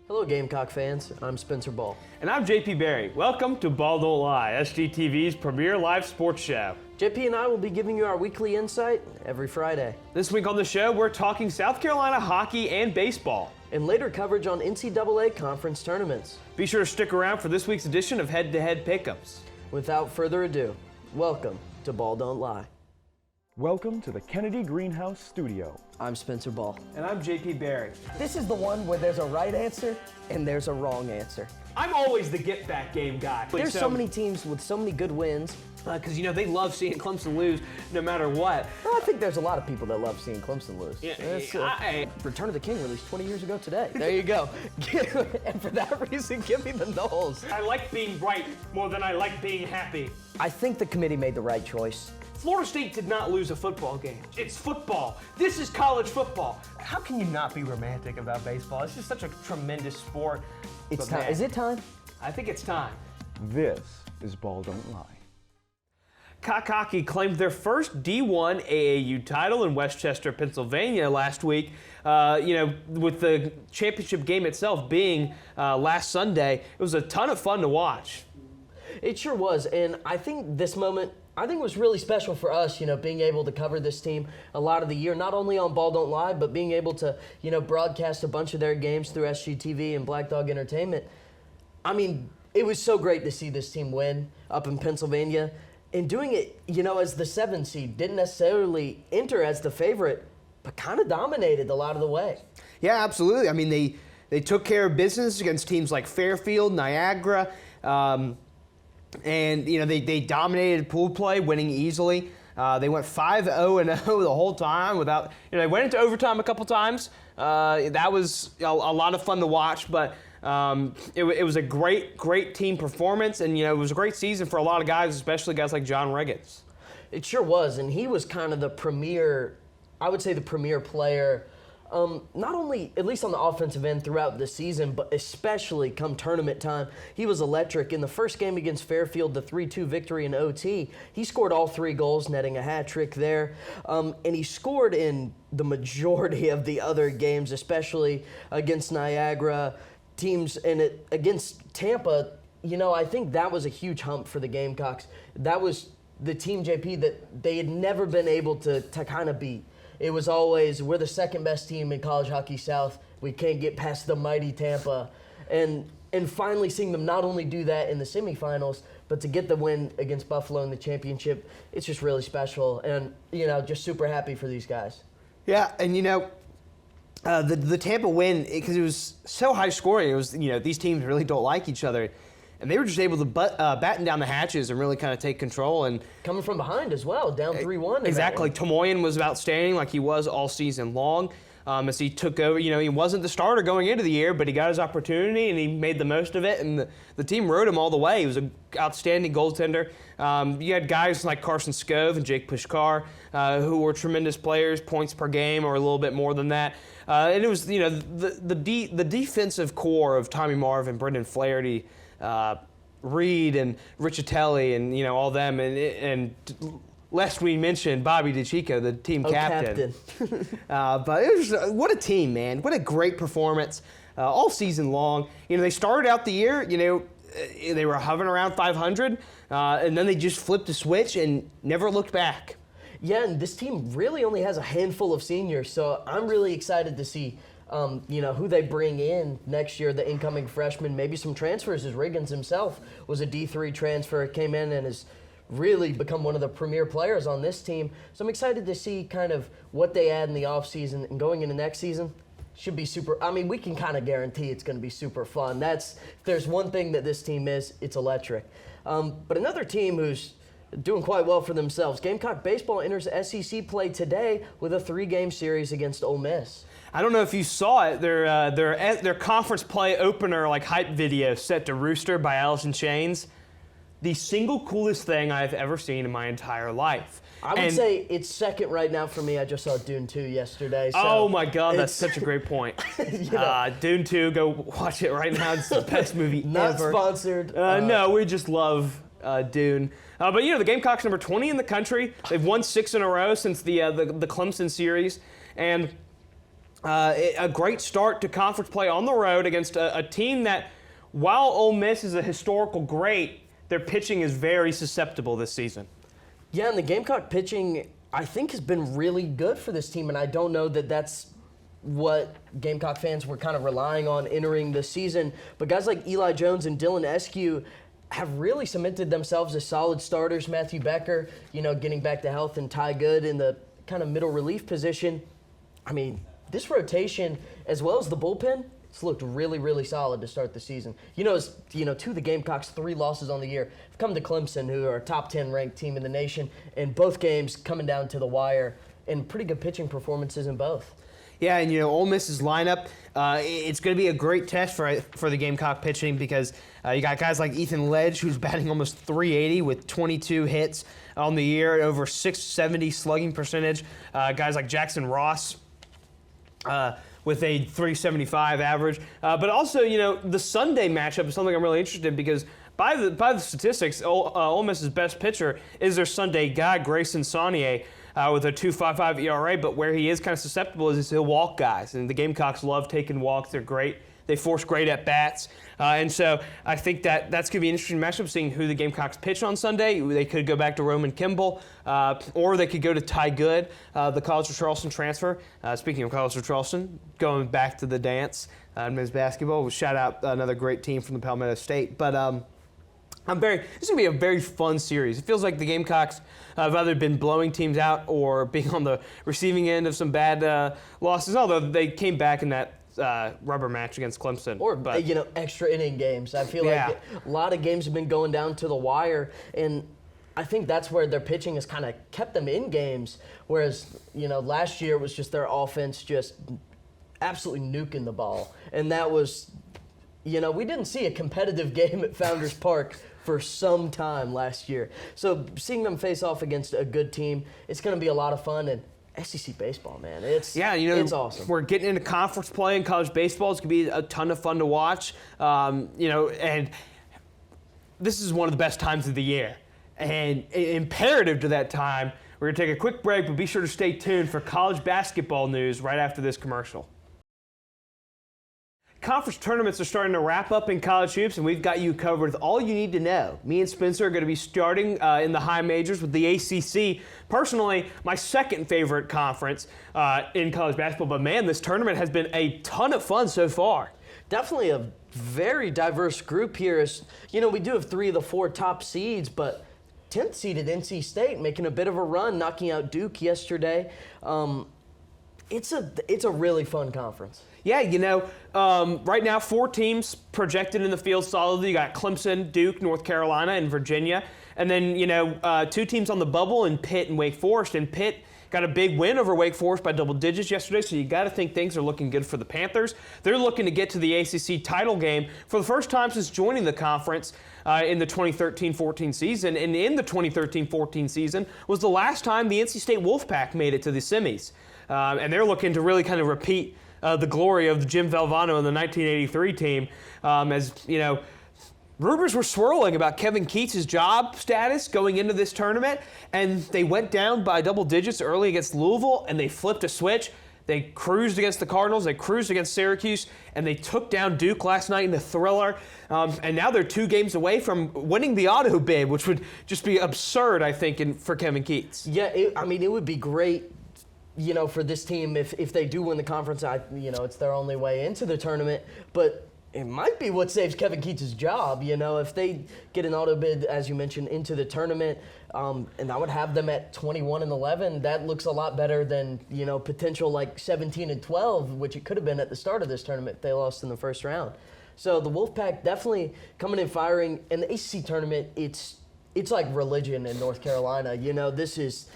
Hello, Gamecock fans. I'm Spencer Ball. And I'm JP Barry. Welcome to Ball Don't Lie, SGTV's premier live sports show. JP and I will be giving you our weekly insight every Friday. This week on the show, we're talking South Carolina hockey and baseball. And later coverage on NCAA conference tournaments. Be sure to stick around for this week's edition of Head to Head Pickups. Without further ado, welcome to Ball Don't Lie. Welcome to the Kennedy Greenhouse Studio. I'm Spencer Ball. And I'm JP Barry. This is the one where there's a right answer and there's a wrong answer. I'm always the get-back game guy. There's so many teams with so many good wins. Because, they love seeing Clemson lose no matter what. Well, I think there's a lot of people that love seeing Clemson lose. Yeah, Return of the King released 20 years ago today. There you go. And for that reason, give me the Noles. I like being right more than I like being happy. I think the committee made the right choice. Florida State did not lose a football game. It's football. This is college football. How can you not be romantic about baseball? It's just such a tremendous sport. It's time. Man, is it time? I think it's time. This is Ball Don't Lie. Gamecock hockey claimed their first D1 AAU title in Westchester, Pennsylvania last week. With the championship game itself being last Sunday, it was a ton of fun to watch. It sure was, and I think this moment, was really special for us, being able to cover this team a lot of the year, not only on Ball Don't Lie, but being able to, broadcast a bunch of their games through SGTV and Black Dog Entertainment. I mean, it was so great to see this team win up in Pennsylvania, and doing it, as the 7 seed, didn't necessarily enter as the favorite, but kind of dominated a lot of the way. Yeah, absolutely. I mean, they took care of business against teams like Fairfield, Niagara, and they dominated pool play, winning easily. They went 5-0-0 the whole time without. They went into overtime a couple times. That was a lot of fun to watch, but it was a great team performance, and it was a great season for a lot of guys, especially guys like John Riggins. It sure was, and he was kind of the premier. I would say the premier player. Not only, at least on the offensive end throughout the season, but especially come tournament time. He was electric. In the first game against Fairfield, the 3-2 victory in OT, he scored all 3 goals, netting a hat trick there. And he scored in the majority of the other games, especially against Niagara teams. And against Tampa, I think that was a huge hump for the Gamecocks. That was the team, JP, that they had never been able to kind of beat. It was always, we're the second best team in college hockey south. We can't get past the mighty Tampa. And finally seeing them not only do that in the semifinals, but to get the win against Buffalo in the championship, it's just really special. And, just super happy for these guys. Yeah, and the Tampa win, because it was so high scoring, it was, these teams really don't like each other. And they were just able to batten down the hatches and really kind of take control. And coming from behind as well, down 3-1. Exactly. Tomoyan was outstanding like he was all season long as he took over. He wasn't the starter going into the year, but he got his opportunity and he made the most of it. And the team rode him all the way. He was an outstanding goaltender. You had guys like Carson Scove and Jake Pushkar who were tremendous players, points per game or a little bit more than that. And it was, the defensive core of Tommy Marvin, Brendan Flaherty, Reed and Riccitelli and all them and lest we mention Bobby DeChico, the team captain. But it was what a team, man! What a great performance all season long. They started out the year, they were hovering around 500, and then they just flipped a switch and never looked back. Yeah, and this team really only has a handful of seniors, so I'm really excited to see. Who they bring in next year, the incoming freshmen, maybe some transfers, as Riggins himself was a D3 transfer, came in and has really become one of the premier players on this team. So I'm excited to see kind of what they add in the offseason and going into next season. Should be super. I mean, we can kind of guarantee it's going to be super fun. If there's one thing that this team is, it's electric. But another team who's doing quite well for themselves, Gamecock Baseball enters SEC play today with a 3-game series against Ole Miss. I don't know if you saw it. Their conference play opener hype video set to Rooster by Alice in Chains. The single coolest thing I've ever seen in my entire life. I would say it's second right now for me. I just saw Dune 2 yesterday. So oh my God, that's such a great point. Dune 2, go watch it right now. It's the best movie Not ever. Not sponsored. No, we just love Dune. But the Gamecocks number 20 in the country. They've won 6 in a row since the Clemson series, and A great start to conference play on the road against a team that, while Ole Miss is a historical great, their pitching is very susceptible this season. Yeah, and the Gamecock pitching, I think, has been really good for this team, and I don't know that that's what Gamecock fans were kind of relying on entering the season. But guys like Eli Jones and Dylan Eskew have really cemented themselves as solid starters. Matthew Becker, getting back to health, and Ty Good in the kind of middle relief position. I mean, this rotation, as well as the bullpen, it's looked really, really solid to start the season. Two of the Gamecocks' 3 losses on the year have come to Clemson, who are a top 10 ranked team in the nation, and both games coming down to the wire, and pretty good pitching performances in both. Yeah, and Ole Miss's lineup, it's going to be a great test for the Gamecock pitching because you got guys like Ethan Ledge, who's batting almost 380 with 22 hits on the year, over 670 slugging percentage. Guys like Jackson Ross, with a 375 average. But also, the Sunday matchup is something I'm really interested in because by the statistics, Ole Miss's best pitcher is their Sunday guy, Grayson Saunier, with a 2.55 ERA. But where he is kind of susceptible is he'll walk guys. And the Gamecocks love taking walks. They're great. They force great at-bats. And so I think that's going to be an interesting matchup, seeing who the Gamecocks pitch on Sunday. They could go back to Roman Kimball, or they could go to Ty Good, the College of Charleston transfer. Speaking of College of Charleston, going back to the dance in men's basketball, we'll shout out another great team from the Palmetto State. But this is going to be a very fun series. It feels like the Gamecocks have either been blowing teams out or being on the receiving end of some bad losses, although they came back in that rubber match against Clemson. Or, extra inning games. I feel like a lot of games have been going down to the wire, and I think that's where their pitching has kind of kept them in games, whereas, last year it was just their offense just absolutely nuking the ball. And that was, we didn't see a competitive game at Founders Park for some time last year. So seeing them face off against a good team, it's going to be a lot of fun. And SEC baseball, man, it's awesome. We're getting into conference play in college baseball. It's going to be a ton of fun to watch, and this is one of the best times of the year. And imperative to that time, we're going to take a quick break, but be sure to stay tuned for college basketball news right after this commercial. Conference tournaments are starting to wrap up in college hoops, and we've got you covered with all you need to know. Me and Spencer are going to be starting in the high majors with the ACC. Personally, my second favorite conference in college basketball, but man, this tournament has been a ton of fun so far. Definitely a very diverse group here. We do have 3 of the 4 top seeds, but 10th seeded NC State making a bit of a run, knocking out Duke yesterday. It's a really fun conference. Yeah, right now 4 teams projected in the field solidly. You got Clemson, Duke, North Carolina, and Virginia. And then, 2 teams on the bubble in Pitt and Wake Forest. And Pitt got a big win over Wake Forest by double digits yesterday, so you got to think things are looking good for the Panthers. They're looking to get to the ACC title game for the first time since joining the conference in the 2013-14 season. And in the 2013-14 season was the last time the NC State Wolfpack made it to the semis. And they're looking to really kind of repeat the glory of Jim Valvano and the 1983 team. Rumors were swirling about Kevin Keats' job status going into this tournament, and they went down by double digits early against Louisville, and they flipped a switch. They cruised against the Cardinals, they cruised against Syracuse, and they took down Duke last night in a thriller. And now they're 2 games away from winning the auto bid, which would just be absurd, I think, for Kevin Keats. Yeah, it would be great, for this team if they do win the conference. It's their only way into the tournament, but it might be what saves Kevin Keats' job, if they get an auto bid, as you mentioned, into the tournament, and that would have them at 21-11. That looks a lot better than, potential like 17-12, which it could have been at the start of this tournament if they lost in the first round. So the Wolfpack definitely coming in firing. In the ACC tournament, it's like religion in North Carolina. This is...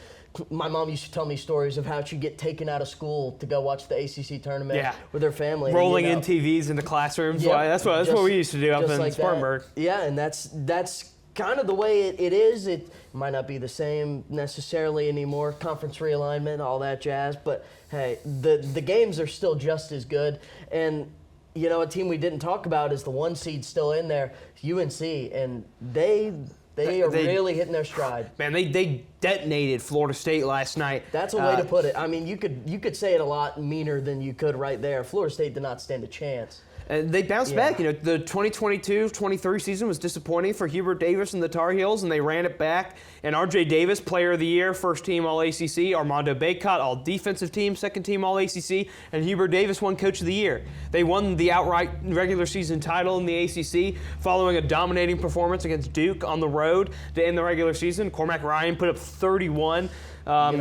My mom used to tell me stories of how she'd get taken out of school to go watch the ACC tournament with her family. Rolling in TVs into classrooms. Yeah, that's what we used to do up in Spartanburg. Yeah, and that's kind of the way it is. It might not be the same necessarily anymore. Conference realignment, all that jazz. But, hey, the games are still just as good. And, a team we didn't talk about is the 1 seed still in there, UNC. And they They are really hitting their stride. Man, they detonated Florida State last night. That's a way to put it. I mean, you could say it a lot meaner than you could right there. Florida State did not stand a chance. They bounced back. You know, the 2022-23 season was disappointing for Hubert Davis and the Tar Heels, and they ran it back. And R.J. Davis, Player of the Year, First Team All-ACC. Armando Bacot, All-Defensive Team, Second Team All-ACC. And Hubert Davis won Coach of the Year. They won the outright regular season title in the ACC following a dominating performance against Duke on the road to end the regular season. Cormac Ryan put up 31.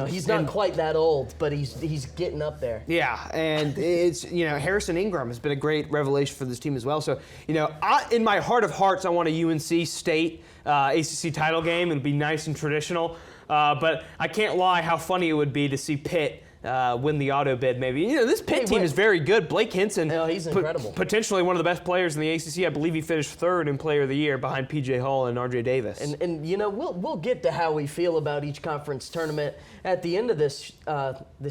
He's not quite that old, but he's getting up there. Yeah, and it's, Harrison Ingram has been a great revelation for this team as well. So, in my heart of hearts, I want a UNC State ACC title game. It'll be nice and traditional. But I can't lie how funny it would be to see Pitt win the auto bid maybe. This Pitt team is very good. Blake Hinson, he's incredible. Potentially one of the best players in the ACC. I believe he finished third in Player of the Year behind P.J. Hall and R.J. Davis. And we'll get to how we feel about each conference tournament at the end of this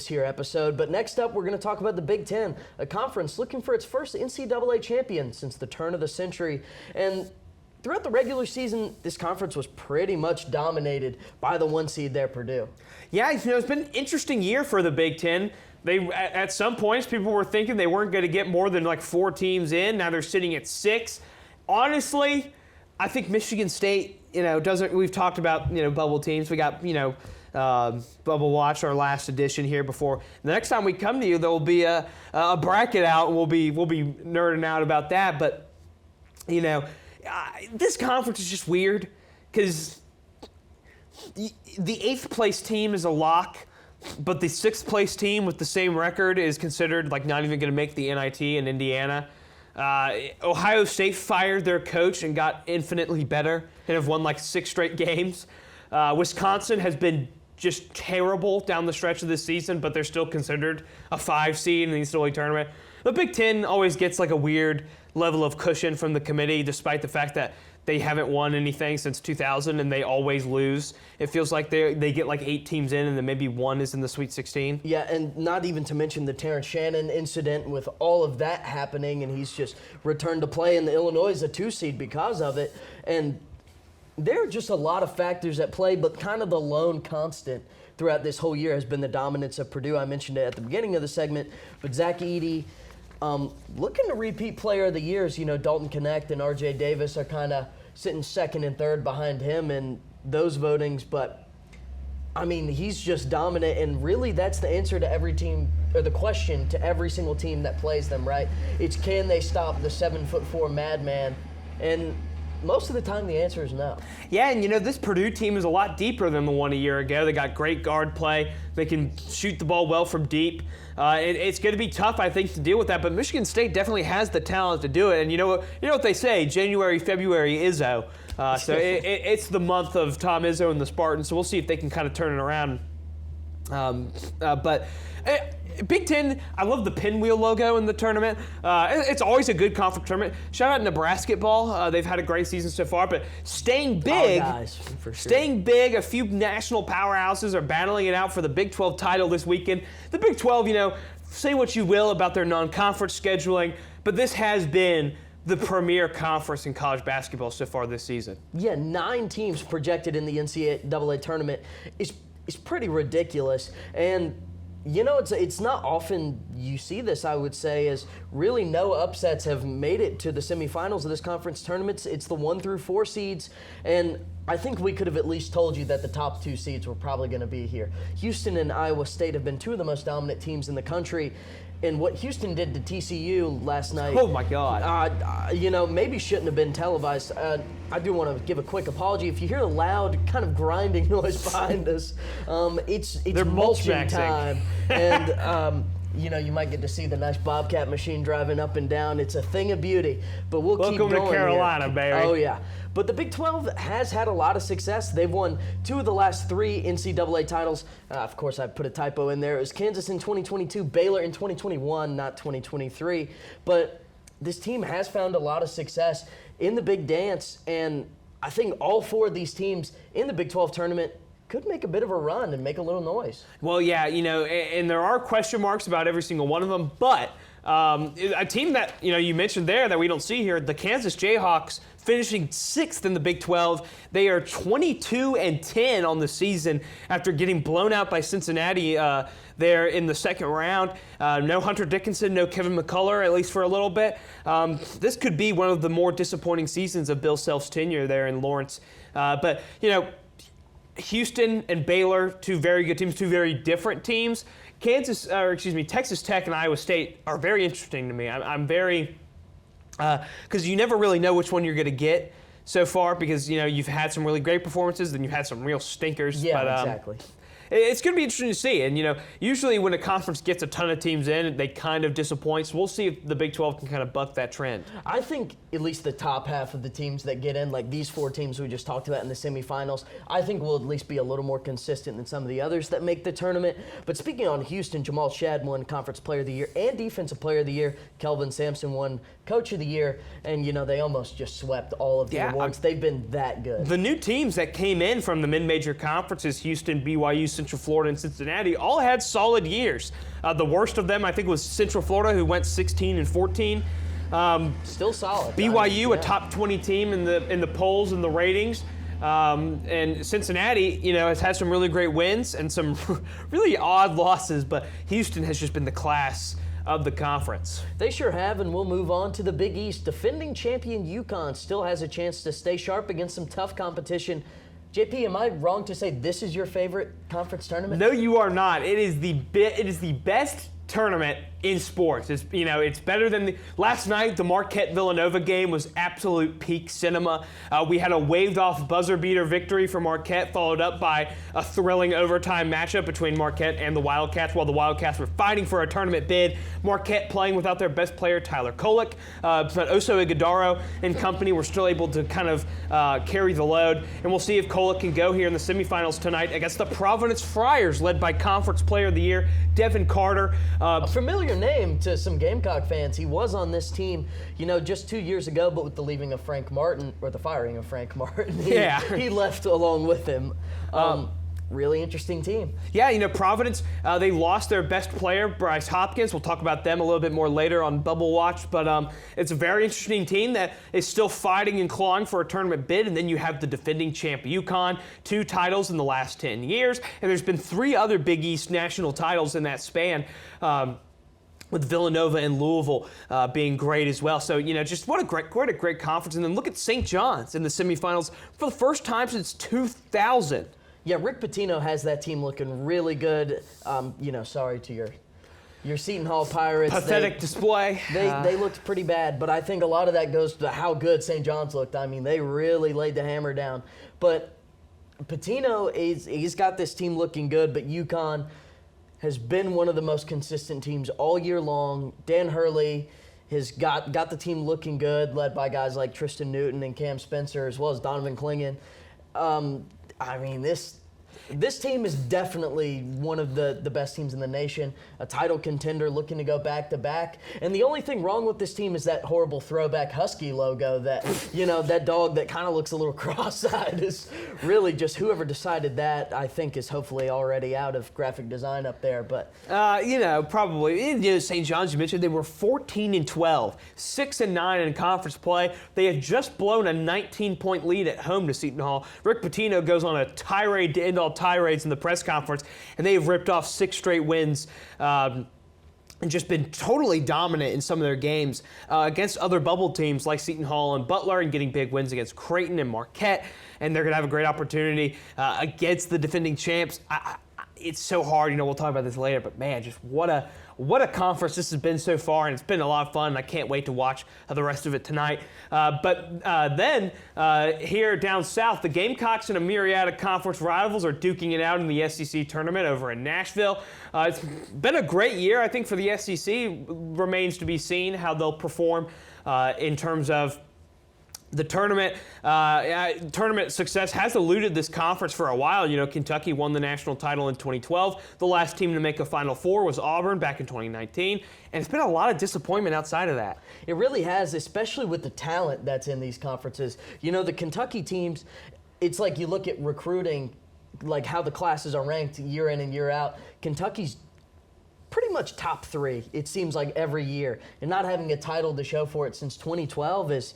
here episode. But next up, we're going to talk about the Big Ten, a conference looking for its first NCAA champion since the turn of the century. And throughout the regular season, this conference was pretty much dominated by the 1 seed there, Purdue. Yeah, it's been an interesting year for the Big Ten. At some points, people were thinking they weren't going to get more than like 4 teams in. Now they're sitting at 6. Honestly, I think Michigan State, doesn't. We've talked about bubble teams. We got Bubble Watch, our last edition here before. The next time we come to you, there will be a bracket out, and we'll be nerding out about that. But this conference is just weird because the 8th place team is a lock, but the 6th place team with the same record is considered like not even going to make the NIT in Indiana. Ohio State fired their coach and got infinitely better and have won like 6 straight games. Wisconsin has been just terrible down the stretch of this season, but they're still considered a 5 seed in the NCAA tournament. The Big Ten always gets like a weird level of cushion from the committee, despite the fact that they haven't won anything since 2000 and they always lose. It feels like they get like 8 teams in and then maybe 1 is in the Sweet 16. Yeah, and not even to mention the Terrence Shannon incident with all of that happening, and he's just returned to play in the Illinois as a 2 seed because of it. And there are just a lot of factors at play, but kind of the lone constant throughout this whole year has been the dominance of Purdue. I mentioned it at the beginning of the segment, but Zach Edey, looking to repeat Player of the Years. Dalton Knecht and R.J. Davis are kind of sitting 2nd and 3rd behind him in those votings. But, I mean, he's just dominant, and really that's the answer to every team, or the question to every single team that plays them, right? It's can they stop the 7'4" madman? And most of the time the answer is no. Yeah, and this Purdue team is a lot deeper than the one a year ago. They got great guard play. They can shoot the ball well from deep. It's going to be tough, I think, to deal with that. But Michigan State definitely has the talent to do it. And you know what they say: January, February, Izzo. So it's the month of Tom Izzo and the Spartans. So we'll see if they can kind of turn it around. Big Ten, I love the pinwheel logo in the tournament. It's always a good conference tournament. Shout out Nebraska ball. They've had a great season so far, but staying big, for sure. Staying big. A few national powerhouses are battling it out for the Big 12 title this weekend. The Big 12, say what you will about their non-conference scheduling, but this has been the premier conference in college basketball so far this season. Yeah, 9 teams projected in the NCAA tournament is pretty ridiculous. And it's not often you see this, I would say, as really no upsets have made it to the semifinals of this conference tournament. It's the 1 through 4 seeds, and I think we could have at least told you that the top 2 seeds were probably going to be here. Houston and Iowa State have been 2 of the most dominant teams in the country, and what Houston did to TCU last night, oh my God, maybe shouldn't have been televised. I do want to give a quick apology. If you hear a loud kind of grinding noise behind us, it's mulching time, and you might get to see the nice Bobcat machine driving up and down. It's a thing of beauty, but we'll keep going. Welcome to Carolina, Barry. Oh yeah. But the Big 12 has had a lot of success. They've won 2 of the last 3 NCAA titles. Of course, I put a typo in there. It was Kansas in 2022, Baylor in 2021, not 2023. But this team has found a lot of success in the Big Dance, and I think all 4 of these teams in the Big 12 tournament could make a bit of a run and make a little noise. Well, yeah, and there are question marks about every single one of them, but A team that you mentioned there that we don't see here, the Kansas Jayhawks, finishing 6th in the Big 12. They are 22-10 on the season after getting blown out by Cincinnati there in the second round. No Hunter Dickinson, no Kevin McCullough, at least for a little bit. This could be one of the more disappointing seasons of Bill Self's tenure there in Lawrence. But Houston and Baylor, two very good teams, two very different teams. Texas Tech and Iowa State are very interesting to me. I'm very, because you never really know which one you're going to get so far, because you've had some really great performances, then you've had some real stinkers. Yeah, exactly. It's going to be interesting to see. And, usually when a conference gets a ton of teams in, they kind of disappoint. So we'll see if the Big 12 can kind of buck that trend. I think at least the top half of the teams that get in, like these 4 teams we just talked about in the semifinals, I think will at least be a little more consistent than some of the others that make the tournament. But speaking on Houston, Jamal Shadd won Conference Player of the Year and Defensive Player of the Year. Kelvin Sampson won Coach of the Year. And, they almost just swept all of the awards. They've been that good. The new teams that came in from the mid-major conferences, Houston, BYU, Central Florida, and Cincinnati, all had solid years. The worst of them, I think, was Central Florida, who went 16-14. Still solid. BYU, a top 20 team in the polls and the ratings. And Cincinnati, has had some really great wins and some really odd losses, but Houston has just been the class of the conference. They sure have, and we'll move on to the Big East. Defending champion UConn still has a chance to stay sharp against some tough competition. JP, am I wrong to say this is your favorite conference tournament? No, you are not. It is the best tournament in sports. It's better than last night. The Marquette Villanova game was absolute peak cinema. We had a waved off buzzer beater victory for Marquette, followed up by a thrilling overtime matchup between Marquette and the Wildcats, while the Wildcats were fighting for a tournament bid. Marquette playing without their best player, Tyler Kolek, but Oso Ighodaro and company were still able to kind of carry the load. And we'll see if Kolek can go here in the semifinals tonight against the Providence Friars, led by Conference Player of the Year, Devin Carter. A familiar name to some Gamecock fans. He was on this team, just 2 years ago, but with the leaving of Frank Martin, or the firing of Frank Martin, he left along with him. Really interesting team. Yeah, Providence, they lost their best player, Bryce Hopkins. We'll talk about them a little bit more later on Bubble Watch, but it's a very interesting team that is still fighting and clawing for a tournament bid. And then you have the defending champ UConn, 2 titles in the last 10 years, and there's been 3 other Big East national titles in that span. With Villanova and Louisville being great as well. So, just what a great conference. And then look at St. John's in the semifinals for the first time since 2000. Yeah, Rick Pitino has that team looking really good. Sorry to your Seton Hall Pirates. Pathetic display. They looked pretty bad, but I think a lot of that goes to how good St. John's looked. I mean, they really laid the hammer down. But Pitino, he's got this team looking good, but UConn has been one of the most consistent teams all year long. Dan Hurley has got the team looking good, led by guys like Tristan Newton and Cam Spencer, as well as Donovan Clingan. This team is definitely one of the best teams in the nation, a title contender looking to go back-to-back. And the only thing wrong with this team is that horrible throwback Husky logo that, that dog that kind of looks a little cross-eyed is really just whoever decided that, I think, is hopefully already out of graphic design up there. But probably. St. John's, you mentioned, they were 14-12, 6-9 in conference play. They had just blown a 19-point lead at home to Seton Hall. Rick Pitino goes on a tirade to end all tirades in the press conference, and they have ripped off 6 straight wins and just been totally dominant in some of their games against other bubble teams like Seton Hall and Butler, and getting big wins against Creighton and Marquette. And they're going to have a great opportunity against the defending champs. It's so hard, we'll talk about this later, but man, just what a conference this has been so far, and it's been a lot of fun, and I can't wait to watch the rest of it tonight. But then here down south, the Gamecocks and a myriad of conference rivals are duking it out in the SEC tournament over in Nashville. It's been a great year, I think, for the SEC. Remains to be seen how they'll perform in terms of the tournament. Tournament success has eluded this conference for a while. Kentucky won the national title in 2012. The last team to make a Final Four was Auburn back in 2019. And it's been a lot of disappointment outside of that. It really has, especially with the talent that's in these conferences. The Kentucky teams, it's like you look at recruiting, like how the classes are ranked year in and year out. Kentucky's pretty much top 3, it seems like, every year. And not having a title to show for it since 2012 is,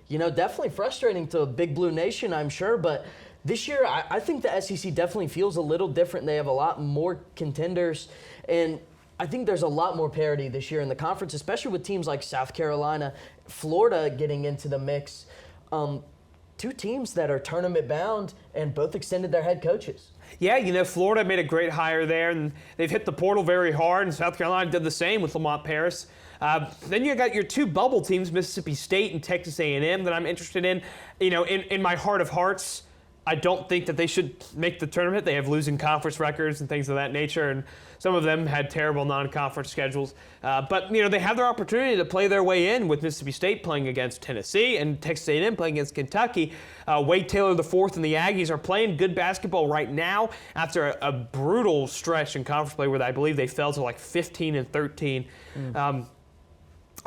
definitely frustrating to a Big Blue Nation, I'm sure. But this year, I think the SEC definitely feels a little different. They have a lot more contenders. And I think there's a lot more parity this year in the conference, especially with teams like South Carolina, Florida getting into the mix. 2 teams that are tournament bound and both extended their head coaches. Yeah, Florida made a great hire there, and they've hit the portal very hard, and South Carolina did the same with Lamont Paris. Then you got your 2 bubble teams, Mississippi State and Texas A&M, that I'm interested in. In my heart of hearts, I don't think that they should make the tournament. They have losing conference records and things of that nature, and some of them had terrible non-conference schedules. But they have their opportunity to play their way in, with Mississippi State playing against Tennessee and Texas A&M playing against Kentucky. Wade Taylor IV and the Aggies are playing good basketball right now after a brutal stretch in conference play where I believe they fell to like 15-13.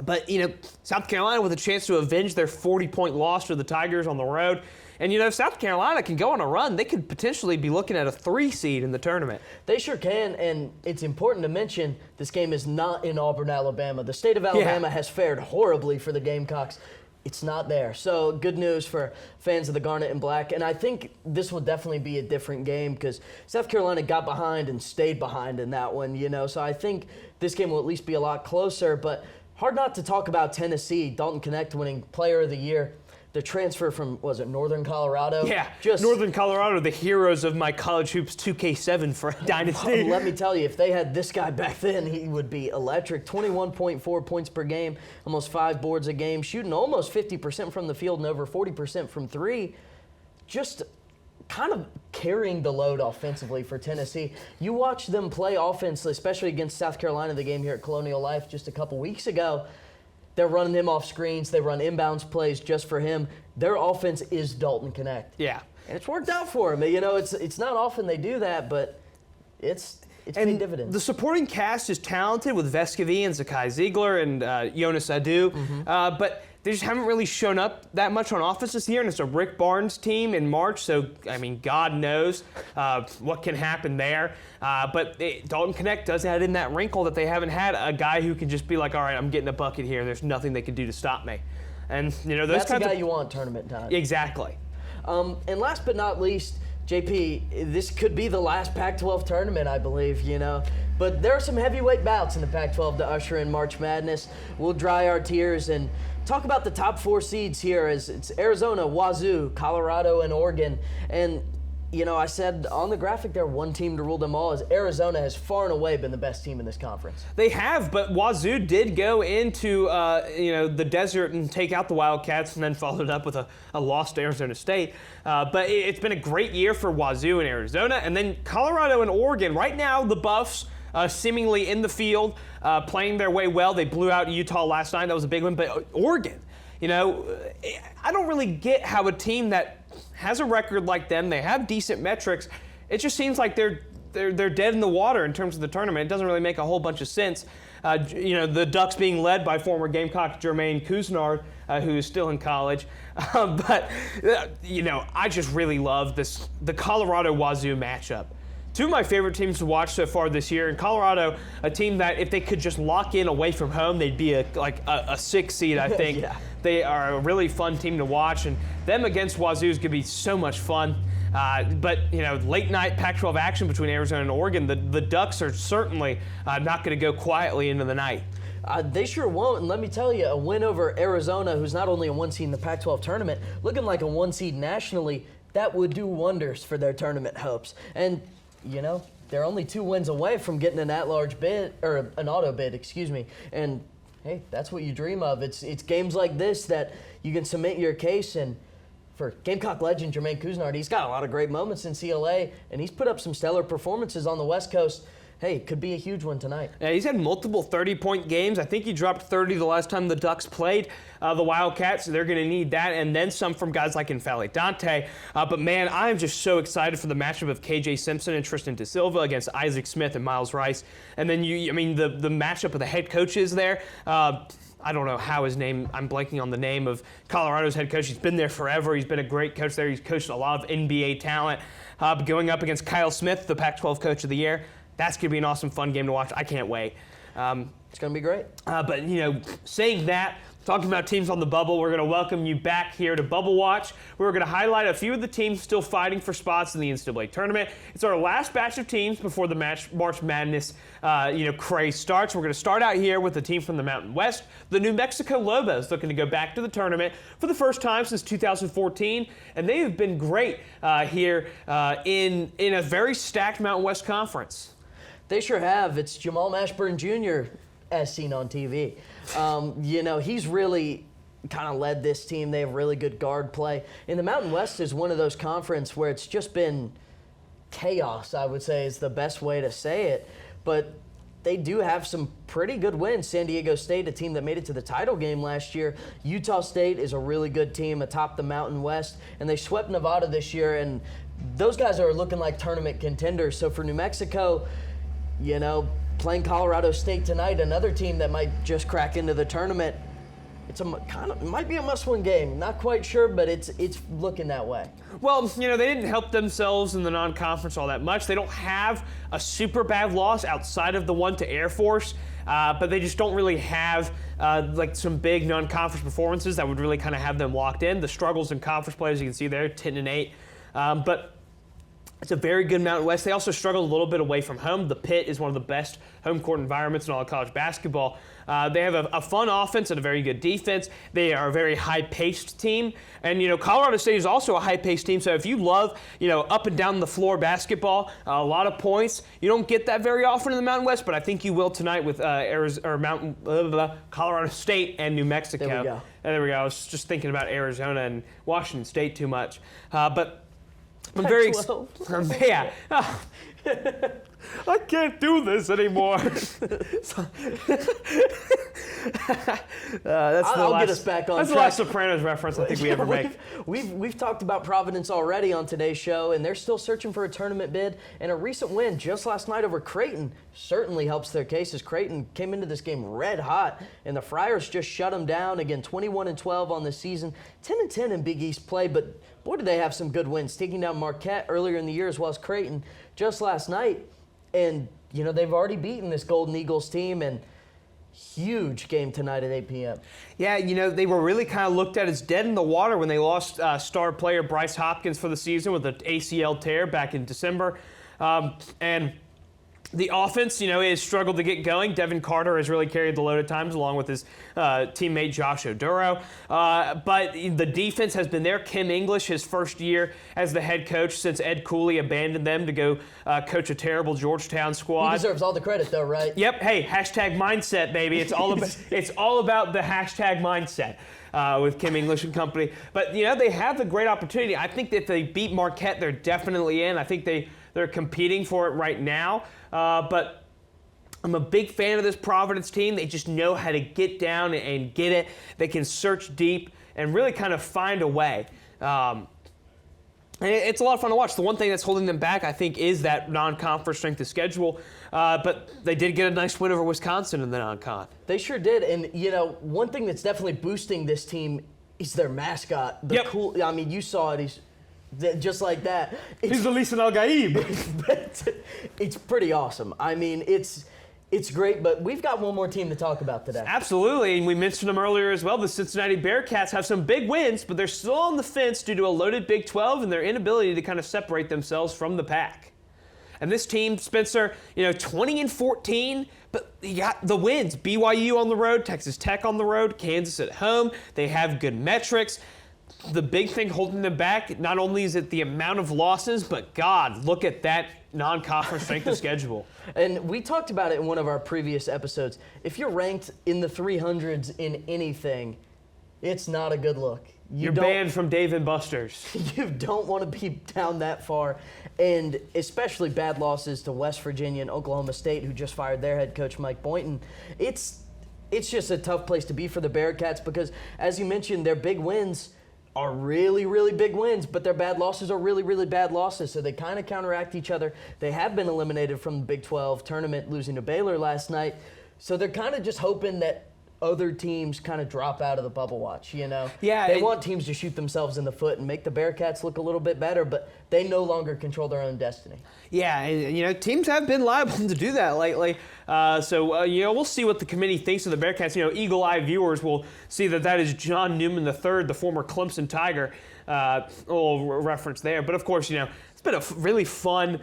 But South Carolina with a chance to avenge their 40-point loss to the Tigers on the road. And if South Carolina can go on a run, they could potentially be looking at a 3 seed in the tournament. They sure can, and it's important to mention this game is not in Auburn, Alabama. The state of Alabama has fared horribly for the Gamecocks. It's not there. So good news for fans of the Garnet and Black. And I think this will definitely be a different game because South Carolina got behind and stayed behind in that one, So I think this game will at least be a lot closer. But hard not to talk about Tennessee. Dalton Knecht winning Player of the Year. The transfer from, Northern Colorado? Yeah, Northern Colorado, the heroes of my College Hoops 2K7 for Dynasty. Let me tell you, if they had this guy back then, he would be electric. 21.4 points per game, almost 5 boards a game, shooting almost 50% from the field and over 40% from 3. Just kind of carrying the load offensively for Tennessee. You watch them play offense, especially against South Carolina, the game here at Colonial Life just a couple weeks ago. They're running him off screens. They run inbounds plays just for him. Their offense is Dalton Knecht. Yeah. And it's worked out for him. It's not often they do that, but it's paid dividends. The supporting cast is talented with Vescovi and Zakai Ziegler and Jonas Adu. But they just haven't really shown up that much on offense this year, and it's a Rick Barnes team in March, so, God knows what can happen there. But Dalton Knecht does add in that wrinkle that they haven't had a guy who can just be like, all right, I'm getting a bucket here, and there's nothing they can do to stop me. And, those That's kinds the guy of, you want tournament time. Exactly. And last but not least, JP, this could be the last Pac-12 tournament, I believe, But there are some heavyweight bouts in the Pac-12 to usher in March Madness. We'll dry our tears and talk about the top 4 seeds here. As it's Arizona, Wazoo, Colorado, and Oregon. And, I said on the graphic there, one team to rule them all, as Arizona has far and away been the best team in this conference. They have, but Wazoo did go into, the desert and take out the Wildcats and then followed up with a loss to Arizona State. But it's been a great year for Wazoo and Arizona. And then Colorado and Oregon. Right now, the Buffs seemingly in the field, playing their way well. They blew out Utah last night. That was a big one. But Oregon, I don't really get how a team that has a record like them, they have decent metrics, it just seems like they're dead in the water in terms of the tournament. It doesn't really make a whole bunch of sense. The Ducks being led by former Gamecock Jermaine Couisnard, who is still in college. But I just really love the Colorado-Wazoo matchup. 2 of my favorite teams to watch so far this year. In Colorado, a team that if they could just lock in away from home, they'd be a 6 seed, I think. Yeah. They are a really fun team to watch, and them against Wazoo is going to be so much fun. But late night Pac-12 action between Arizona and Oregon, the Ducks are certainly not going to go quietly into the night. They sure won't, and let me tell you, a win over Arizona, who's not only a 1 seed in the Pac-12 tournament, looking like a 1 seed nationally, that would do wonders for their tournament hopes. And they're only 2 wins away from getting an at-large bid, or an auto bid, And hey, that's what you dream of. It's games like this that you can submit your case. And for Gamecock legend Jermaine Couisnard, he's got a lot of great moments in CLA, and he's put up some stellar performances on the West Coast. Hey, it could be a huge one tonight. Yeah, he's had multiple 30-point games. I think he dropped 30 the last time the Ducks played the Wildcats, so they're going to need that, and then some from guys like N'Faly Dante. But, man, I'm just so excited for the matchup of KJ Simpson and Tristan Da Silva against Isaac Smith and Miles Rice. And then, the matchup of the head coaches there. I don't know how I'm blanking on the name of Colorado's head coach. He's been there forever. He's been a great coach there. He's coached a lot of NBA talent. Going up against Kyle Smith, the Pac-12 Coach of the Year. That's going to be an awesome, fun game to watch. I can't wait. It's going to be great. But, saying that, talking about teams on the bubble, we're going to welcome you back here to Bubble Watch. We're going to highlight a few of the teams still fighting for spots in the NCAA tournament. It's our last batch of teams before the March Madness, craze starts. We're going to start out here with the team from the Mountain West, the New Mexico Lobos, looking to go back to the tournament for the first time since 2014, and they have been great here in a very stacked Mountain West conference. They sure have. It's Jamal Mashburn Jr. as seen on TV. He's really kind of led this team. They have really good guard play. And the Mountain West is one of those conferences where it's just been chaos, I would say is the best way to say it. But they do have some pretty good wins. San Diego State, a team that made it to the title game last year. Utah State is a really good team atop the Mountain West. And they swept Nevada this year. And those guys are looking like tournament contenders. So for New Mexico, playing Colorado State tonight, another team that might just crack into the tournament. It might be a must-win game. Not quite sure, but it's looking that way. Well, they didn't help themselves in the non-conference all that much. They don't have a super bad loss outside of the one to Air Force, but they just don't really have some big non-conference performances that would really kind of have them locked in. The struggles in conference play, as you can see there, 10-8, but. It's a very good Mountain West. They also struggled a little bit away from home. The Pit is one of the best home court environments in all of college basketball. They have a fun offense and a very good defense. They are a very high-paced team. And, Colorado State is also a high-paced team. So if you love, up and down the floor basketball, a lot of points, you don't get that very often in the Mountain West, but I think you will tonight with Colorado State and New Mexico. There we go. There we go. I was just thinking about Arizona and Washington State too much. But I'm Pac-12. very yeah. I can't do this anymore. I'll get us back on That's track. the last Sopranos reference I think we ever make. We've talked about Providence already on today's show, and they're still searching for a tournament bid. And a recent win just last night over Creighton certainly helps their case, as Creighton came into this game red hot, and the Friars just shut them down. Again, 21-12 on the season, 10-10 in Big East play, but boy, did they have some good wins, taking down Marquette earlier in the year as well as Creighton just last night. And, they've already beaten this Golden Eagles team, and huge game tonight at 8 p.m. Yeah, they were really kind of looked at as dead in the water when they lost star player Bryce Hopkins for the season with an ACL tear back in December. And the offense, has struggled to get going. Devin Carter has really carried the load at times, along with his teammate Josh Oduro. But the defense has been there. Kim English, his first year as the head coach since Ed Cooley abandoned them to go coach a terrible Georgetown squad. He deserves all the credit, though, right? Yep. Hey, hashtag mindset, baby. It's all about the hashtag mindset. With Kim English and company. But, they have the great opportunity. I think that if they beat Marquette, they're definitely in. I think they're competing for it right now. But I'm a big fan of this Providence team. They just know how to get down and get it. They can search deep and really kind of find a way. And it's a lot of fun to watch. The one thing that's holding them back, I think, is that non-conference strength of schedule. But they did get a nice win over Wisconsin in the non-con. They sure did. And, one thing that's definitely boosting this team is their mascot. Yep. You saw it. He's just like that. He's the Lisan Al-Gaib. It's pretty awesome. It's great, but we've got one more team to talk about today. Absolutely, and we mentioned them earlier as well. The Cincinnati Bearcats have some big wins, but they're still on the fence due to a loaded Big 12 and their inability to kind of separate themselves from the pack. And this team, Spencer, 20-14, but you got the wins. BYU on the road, Texas Tech on the road, Kansas at home. They have good metrics. The big thing holding them back, not only is it the amount of losses, but God, look at that non-conference strength of schedule. And we talked about it in one of our previous episodes. If you're ranked in the 300s in anything, it's not a good look. You're banned from Dave & Buster's. You don't want to be down that far. And especially bad losses to West Virginia and Oklahoma State, who just fired their head coach, Mike Boynton. It's just a tough place to be for the Bearcats because, as you mentioned, their big wins are really, really big wins, but their bad losses are really, really bad losses. So they kind of counteract each other. They have been eliminated from the Big 12 tournament, losing to Baylor last night. So they're kind of just hoping that other teams kind of drop out of the bubble watch, you know? Yeah, They want teams to shoot themselves in the foot and make the Bearcats look a little bit better, but they no longer control their own destiny. Yeah, and teams have been liable to do that lately. We'll see what the committee thinks of the Bearcats. Eagle-eye viewers will see that is John Newman III, the former Clemson Tiger. A little reference there. But of course, it's been a really fun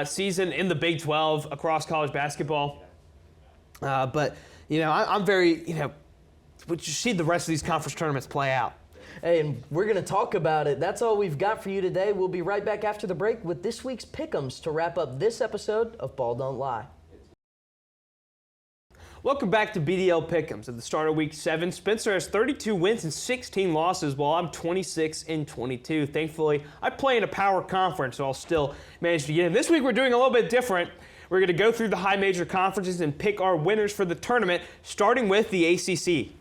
season in the Big 12 across college basketball. I'm very, we should see the rest of these conference tournaments play out. Hey, and we're going to talk about it. That's all we've got for you today. We'll be right back after the break with this week's Pick'ems to wrap up this episode of Ball Don't Lie. Welcome back to BDL Pick'ems. At the start of Week 7, Spencer has 32 wins and 16 losses, while I'm 26 and 22. Thankfully, I play in a power conference, so I'll still manage to get in. This week, we're doing a little bit different. We're going to go through the high major conferences and pick our winners for the tournament, starting with the ACC.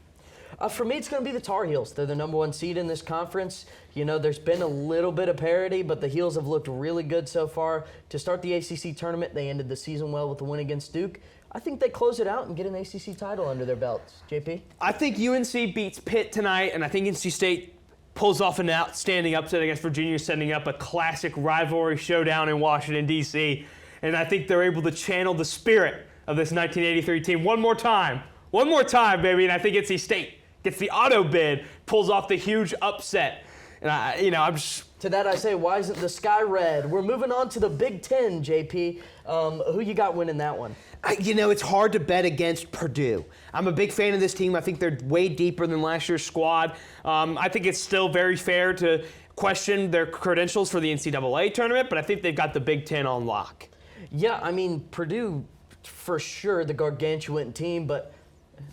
For me, it's going to be the Tar Heels. They're the #1 seed in this conference. There's been a little bit of parity, but the Heels have looked really good so far. To start the ACC tournament, they ended the season well with a win against Duke. I think they close it out and get an ACC title under their belts. JP? I think UNC beats Pitt tonight, and I think NC State pulls off an outstanding upset against Virginia, setting up a classic rivalry showdown in Washington, D.C., and I think they're able to channel the spirit of this 1983 team one more time. One more time, baby, and I think NC State gets the auto bid, pulls off the huge upset. And I'm just... To that I say, why isn't the sky red? We're moving on to the Big Ten, JP. Who you got winning that one? It's hard to bet against Purdue. I'm a big fan of this team. I think they're way deeper than last year's squad. I think it's still very fair to question their credentials for the NCAA tournament, but I think they've got the Big Ten on lock. Yeah, Purdue, for sure, the gargantuan team, but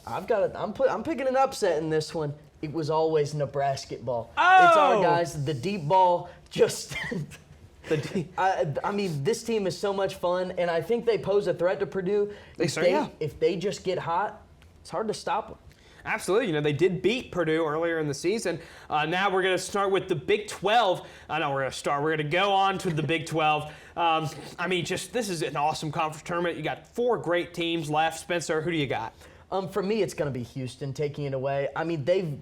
I'm picking an upset in this one. It was always Nebraska ball. Oh! It's our guys, the deep ball, just... this team is so much fun, and I think they pose a threat to Purdue. If they just get hot, it's hard to stop them. Absolutely. They did beat Purdue earlier in the season. Now we're going to start with the Big 12. We're going to go on to the Big 12. This is an awesome conference tournament. You got 4 great teams left. Spencer, who do you got? For me, it's going to be Houston taking it away. They've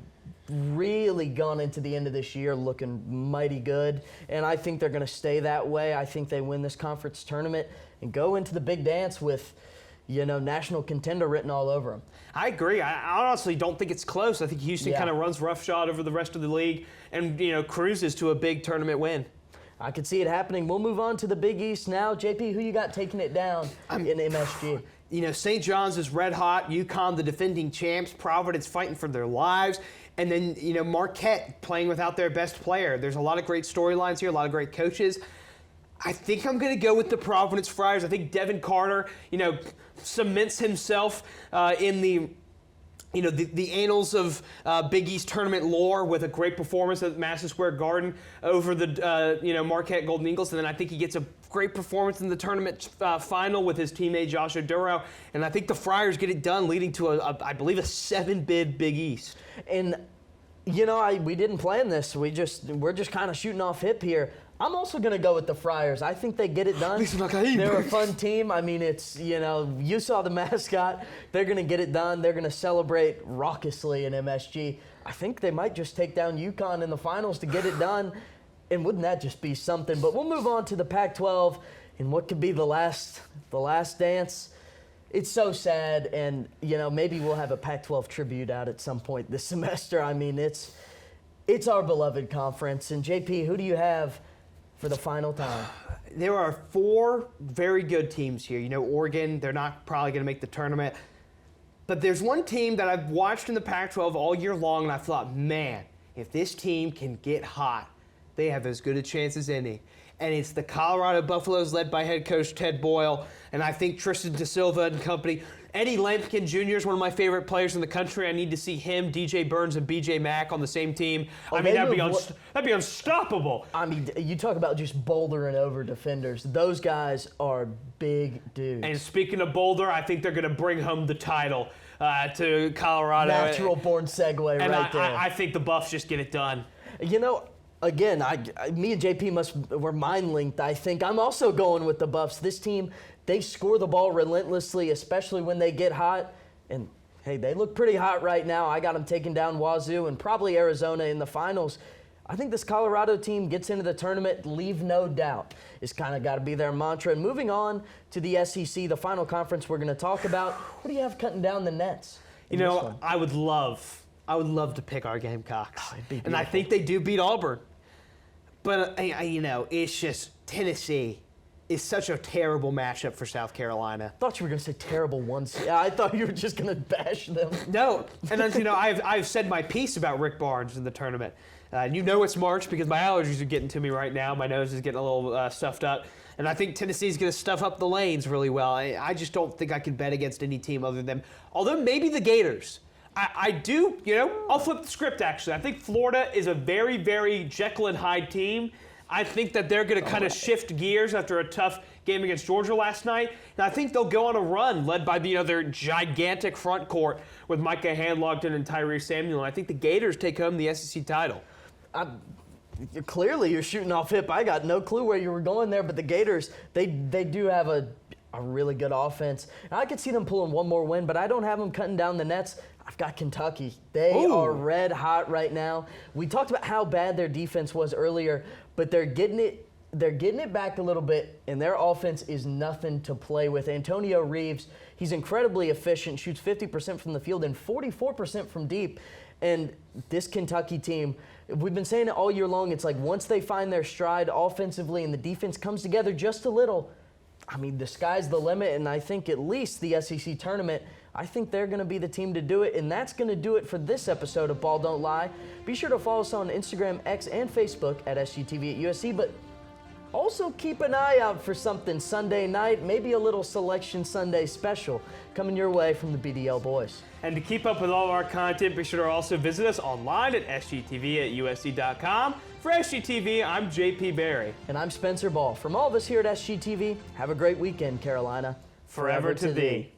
really gone into the end of this year looking mighty good, and I think they're going to stay that way. I think they win this conference tournament and go into the big dance with, national contender written all over them. I agree. I honestly don't think it's close. I think Houston kind of runs roughshod over the rest of the league and, cruises to a big tournament win. I could see it happening. We'll move on to the Big East now. JP, who you got taking it down in MSG? St. John's is red hot. UConn, the defending champs. Providence fighting for their lives. And then, Marquette playing without their best player. There's a lot of great storylines here, a lot of great coaches. I think I'm going to go with the Providence Friars. I think Devin Carter, cements himself in the annals of Big East tournament lore with a great performance at Madison Square Garden over the Marquette Golden Eagles, and then I think he gets a great performance in the tournament final with his teammate Josh Oduro, and I think the Friars get it done, leading to I believe a 7-bid Big East. And we didn't plan this. We're just kind of shooting off hip here. I'm also going to go with the Friars. I think they get it done. They're a fun team. It's, you saw the mascot. They're going to get it done. They're going to celebrate raucously in MSG. I think they might just take down UConn in the finals to get it done. And wouldn't that just be something? But we'll move on to the Pac-12 and what could be the last dance. It's so sad, and, maybe we'll have a Pac-12 tribute out at some point this semester. It's our beloved conference. And, JP, who do you have for the final time? There are 4 very good teams here. Oregon, they're not probably going to make the tournament. But there's one team that I've watched in the Pac-12 all year long, and I thought, man, if this team can get hot, they have as good a chance as any. And it's the Colorado Buffaloes led by head coach Ted Boyle. And I think Tristan DeSilva and company. Eddie Lampkin Jr. is one of my favorite players in the country. I need to see him, DJ Burns, and BJ Mack on the same team. That'd be unstoppable. You talk about just bouldering over defenders. Those guys are big dudes. And speaking of Boulder, I think they're going to bring home the title to Colorado. Natural-born segue right there. I think the Buffs just get it done. Again, me and JP we're mind-linked, I think. I'm also going with the Buffs. This team, they score the ball relentlessly, especially when they get hot. And Hey, they look pretty hot right now. I got them taking down Wazoo and probably Arizona in the finals. I think this Colorado team gets into the tournament, leave no doubt. It's kind of got to be their mantra. And moving on to the SEC, the final conference we're going to talk about. What do you have cutting down the nets? You know, I would love to pick our Gamecocks. Oh, it'd be and I think they do beat Auburn. But, you know, it's just Tennessee is such a terrible matchup for South Carolina. I thought you were going to say terrible ones. Yeah, I thought you were just going to bash them. No. And then, you know, I've said my piece about Rick Barnes in the tournament. You know it's March because my allergies are getting to me right now. My nose is getting a little stuffed up. And I think Tennessee's going to stuff up the lanes really well. I just don't think I can bet against any team other than them. Although maybe the Gators. I do, you know, I'll flip the script actually. I think Florida is a very, very Jekyll and Hyde team. I think that they're going to kind of shift gears after a tough game against Georgia last night. And I think they'll go on a run led by their gigantic front court with Micah Handlogton and Tyrese Samuel. And I think the Gators take home the SEC title. Clearly, you're shooting off hip. I got no clue where you were going there, but the Gators, they do have a really good offense. And I could see them pulling one more win, but I don't have them cutting down the nets. I've got Kentucky. They are red hot right now. We talked about how bad their defense was earlier, but they're getting it back a little bit, and their offense is nothing to play with. Antonio Reeves, he's incredibly efficient, shoots 50% from the field and 44% from deep. And this Kentucky team, we've been saying it all year long, it's like once they find their stride offensively and the defense comes together just a little, I mean, the sky's the limit, and I think at least the SEC tournament, I think they're going to be the team to do it, and that's going to do it for this episode of Ball Don't Lie. Be sure to follow us on Instagram, X, and Facebook at SGTV at USC, but also keep an eye out for something Sunday night, maybe a little Selection Sunday special coming your way from the BDL boys. And to keep up with all of our content, be sure to also visit us online at sgtv@usc.com. For SGTV, I'm JP Barry. And I'm Spencer Ball. From all of us here at SGTV, have a great weekend, Carolina. Forever to thee.